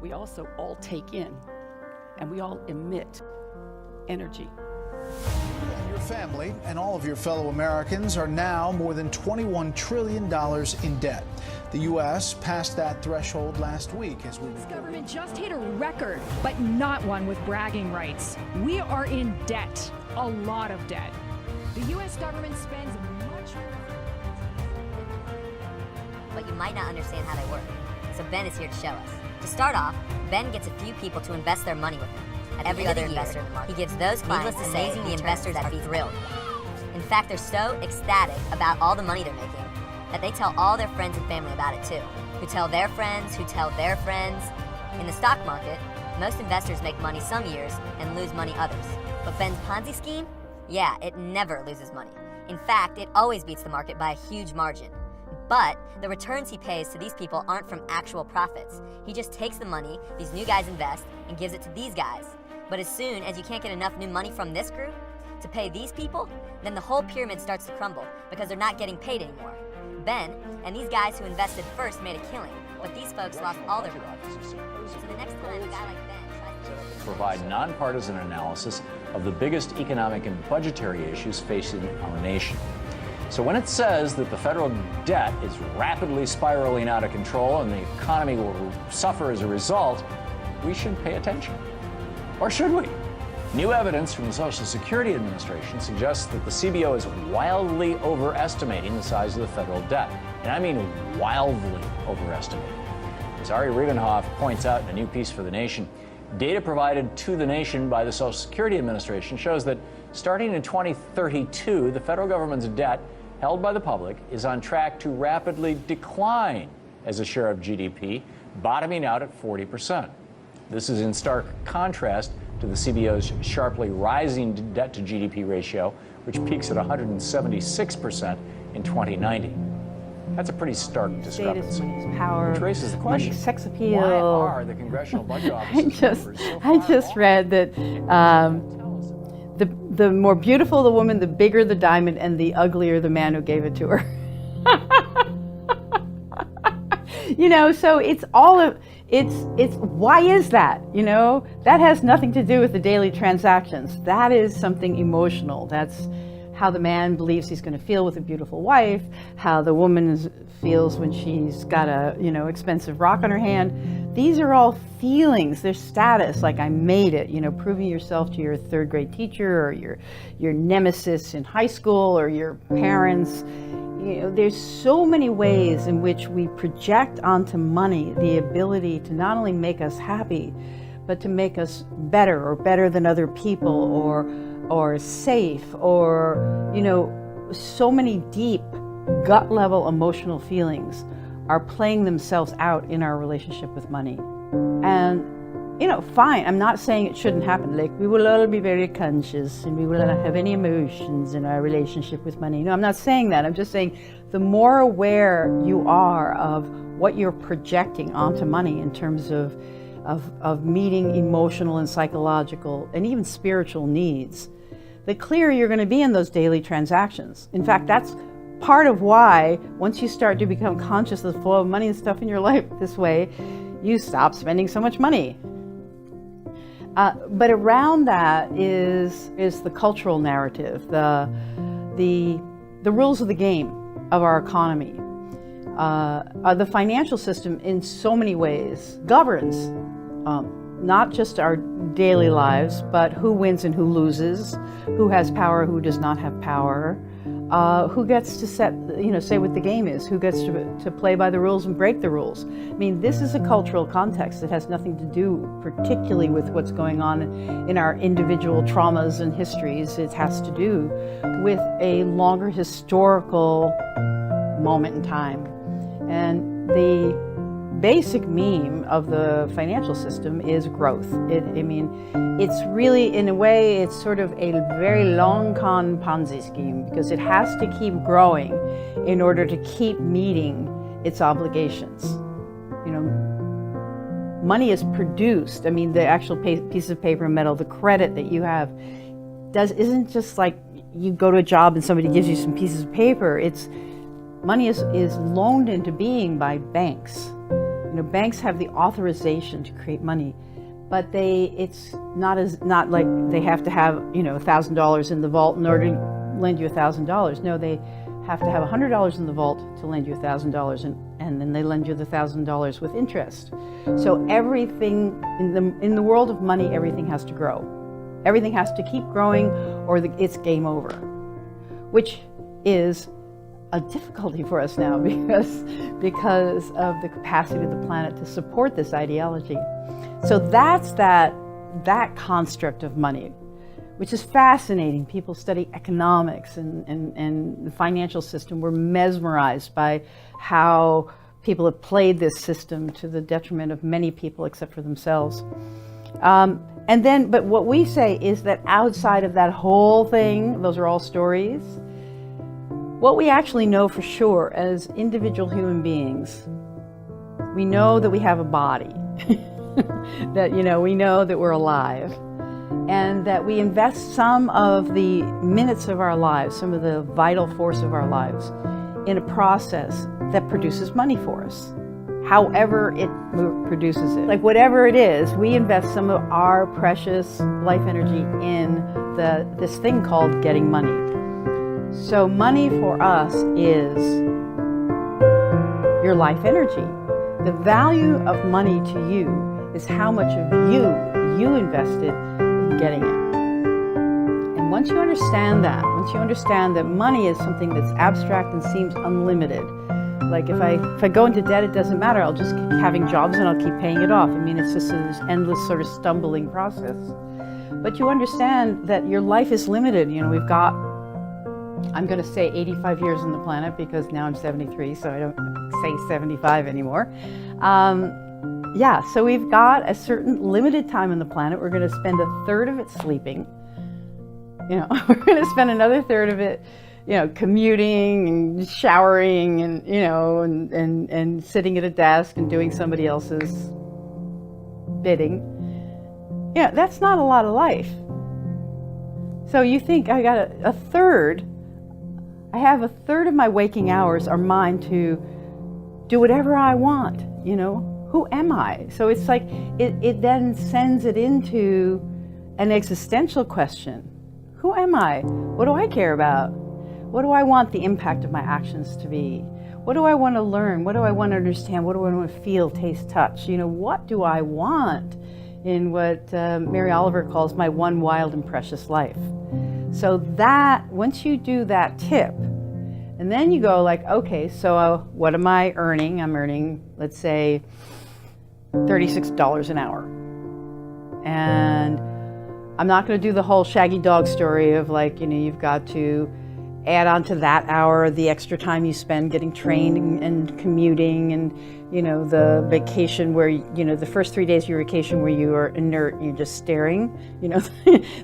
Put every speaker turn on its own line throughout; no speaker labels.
we also all take in and we all emit energy.
Your family and all of your fellow Americans are now more than $21 trillion in debt. The U.S. passed that threshold last week as we
This government just hit a record, but not one with bragging rights. We are in debt, a lot of debt. The U.S. government spends much more.
But you might not understand how they work. So Ben is here to show us. To start off, Ben gets a few people to invest their money with him. At every other investor in the market, he gives those clients, needless to say, the investors are thrilled. In fact, they're so ecstatic about all the money they're making that they tell all their friends and family about it too, who tell their friends, who tell their friends. In the stock market, most investors make money some years and lose money others. But Ben's Ponzi scheme? Yeah, it never loses money. In fact, it always beats the market by a huge margin. But the returns he pays to these people aren't from actual profits. He just takes the money these new guys invest and gives it to these guys. But as soon as you can't get enough new money from this group to pay these people, then the whole pyramid starts to crumble because they're not getting paid anymore. Ben and these guys who invested first made a killing, but these folks lost all their money. So the next time a guy like Ben tries to
provide nonpartisan analysis of the biggest economic and budgetary issues facing our nation. So when it says that the federal debt is rapidly spiraling out of control and the economy will suffer as a result, we should pay attention. Or should we? New evidence from the Social Security Administration suggests that the CBO is wildly overestimating the size of the federal debt. And I mean wildly overestimating. As Ari Riedenhoff points out in a new piece for The Nation, data provided to the nation by the Social Security Administration shows that starting in 2032, the federal government's debt held by the public is on track to rapidly decline as a share of GDP, bottoming out at 40%. This is in stark contrast to the CBO's sharply rising debt to GDP ratio, which peaks at 176% in 2090. That's a pretty stark discrepancy.
Status, power,
which raises the question,
money, sex appeal.
why are the Congressional Budget Office's numbers so
I
far
just
off?
read that the more beautiful the woman, the bigger the diamond, and the uglier the man who gave it to her. You know, so it's all of, it's why is that? You know, that has nothing to do with the daily transactions. That is something emotional. That's how the man believes he's going to feel with a beautiful wife, how the woman feels when she's got a, you know, expensive rock on her hand. These are all feelings. They're status, like I made it, you know, proving yourself to your third grade teacher or your nemesis in high school or your parents. You know, there's so many ways in which we project onto money the ability to not only make us happy, but to make us better or better than other people or safe or, you know, so many deep gut level emotional feelings are playing themselves out in our relationship with money. And, you know, fine, I'm not saying it shouldn't happen. Like, we will all be very conscious and we will not have any emotions in our relationship with money. No, I'm not saying that. I'm just saying the more aware you are of what you're projecting onto money in terms of meeting emotional and psychological and even spiritual needs, the clearer you're going to be in those daily transactions. In fact, that's part of why once you start to become conscious of the flow of money and stuff in your life this way, you stop spending so much money. But around that is the cultural narrative, the rules of the game of our economy. The financial system in so many ways governs not just our daily lives, but who wins and who loses, who has power, who does not have power, who gets to say what the game is, who gets to play by the rules and break the rules. I mean, this is a cultural context that has nothing to do particularly with what's going on in our individual traumas and histories. It has to do with a longer historical moment in time. And the basic meme of the financial system is growth. It's really, in a way, it's sort of a very long con Ponzi scheme because it has to keep growing in order to keep meeting its obligations. You know, money is produced. I mean, the actual piece of paper and metal, the credit that you have, isn't just like you go to a job and somebody gives you some pieces of paper. Money is loaned into being by banks. You know, banks have the authorization to create money, but it's not like they have to have, you know, $1,000 in the vault in order to lend you $1,000. No, they have to have $100 in the vault to lend you $1,000, and then they lend you the $1,000 with interest. So everything in the world of money, everything has to grow. Everything has to keep growing, or it's game over, which is a difficulty for us now because of the capacity of the planet to support this ideology. So that's that construct of money, which is fascinating. People study economics and the financial system. We're mesmerized by how people have played this system to the detriment of many people except for themselves. But what we say is that outside of that whole thing, those are all stories. What we actually know for sure as individual human beings, we know that we have a body, that, you know, we know that we're alive, and that we invest some of the minutes of our lives, some of the vital force of our lives, in a process that produces money for us, however it produces it. Like whatever it is, we invest some of our precious life energy in this thing called getting money. So money for us is your life energy. The value of money to you is how much of you invested in getting it. And once you understand that money is something that's abstract and seems unlimited, like if I go into debt, it doesn't matter. I'll just keep having jobs and I'll keep paying it off. I mean, it's just this endless sort of stumbling process. But you understand that your life is limited. You know, we've got, I'm going to say 85 years on the planet because now I'm 73, so I don't say 75 anymore. So we've got a certain limited time on the planet. We're going to spend a third of it sleeping. You know, we're going to spend another third of it, you know, commuting and showering and, you know, and sitting at a desk and doing somebody else's bidding. Yeah, that's not a lot of life. So you think I got a third. I have a third of my waking hours are mine to do whatever I want, you know. Who am I? So it's like, it then sends it into an existential question. Who am I? What do I care about? What do I want the impact of my actions to be? What do I want to learn? What do I want to understand? What do I want to feel, taste, touch? You know, what do I want in what Mary Oliver calls my one wild and precious life? So that, once you do that tip, and then you go like, okay, so what am I earning? I'm earning, let's say, $36 an hour. And I'm not going to do the whole shaggy dog story of like, you know, you've got to add on to that hour the extra time you spend getting trained and commuting, and, you know, the vacation where, you know, the first 3 days of your vacation where you are inert, you're just staring, you know,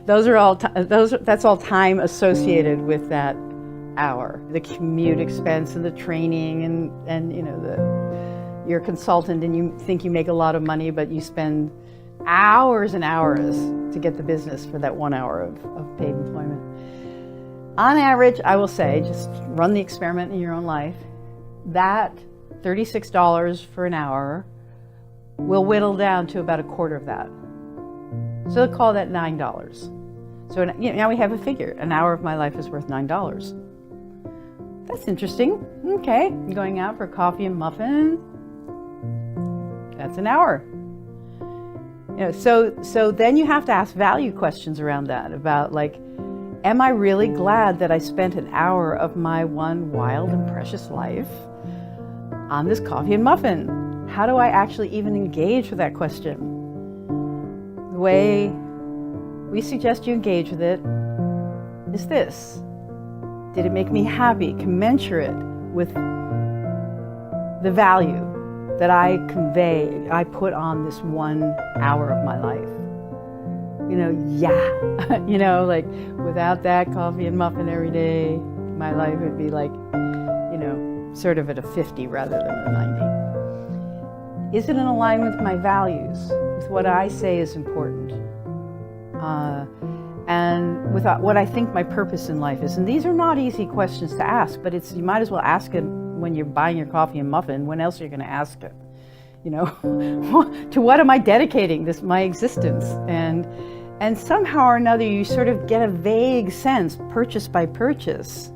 that's all time associated with that hour. The commute expense and the training and you know, you're a consultant and you think you make a lot of money, but you spend hours and hours to get the business for that 1 hour of paid employment. On average, I will say, just run the experiment in your own life, that $36 for an hour will whittle down to about a quarter of that. So they'll call that $9. So you know, now we have a figure. An hour of my life is worth $9. That's interesting. Okay, I'm going out for coffee and muffin. That's an hour. You know, so then you have to ask value questions around that, about like, am I really glad that I spent an hour of my one wild and precious life on this coffee and muffin? How do I actually even engage with that question? The way we suggest you engage with it is this. Did it make me happy, commensurate with the value that I convey, I put on this 1 hour of my life? You know, yeah, you know, like without that coffee and muffin every day, my life would be like, you know, sort of at a 50 rather than a 90. Is it in alignment with my values, with what I say is important, and with what I think my purpose in life is? And these are not easy questions to ask, but you might as well ask it when you're buying your coffee and muffin. When else are you going to ask it? You know, to what am I dedicating this my existence? And somehow or another, you sort of get a vague sense, purchase by purchase.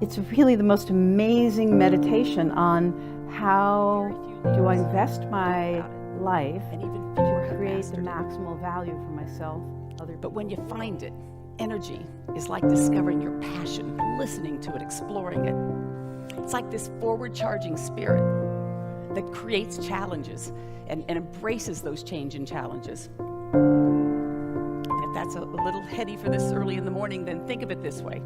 It's really the most amazing meditation on how do I invest my life to create the maximal value for myself, other people.
But when you find it, energy is like discovering your passion, listening to it, exploring it. It's like this forward-charging spirit that creates challenges and embraces those change and challenges. And if that's a little heady for this early in the morning, then think of it this way.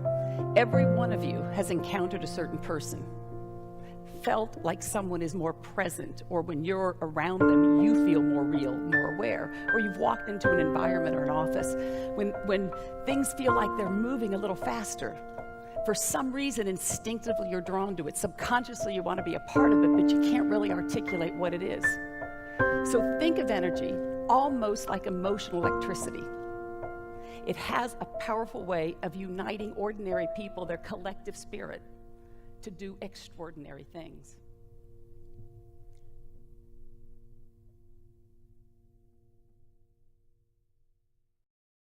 Every one of you has encountered a certain person, felt like someone is more present, or when you're around them, you feel more real, more aware, or you've walked into an environment or an office when things feel like they're moving a little faster. For some reason, instinctively, you're drawn to it. Subconsciously, you want to be a part of it, but you can't really articulate what it is. So think of energy almost like emotional electricity. It has a powerful way of uniting ordinary people, their collective spirit, to do extraordinary things.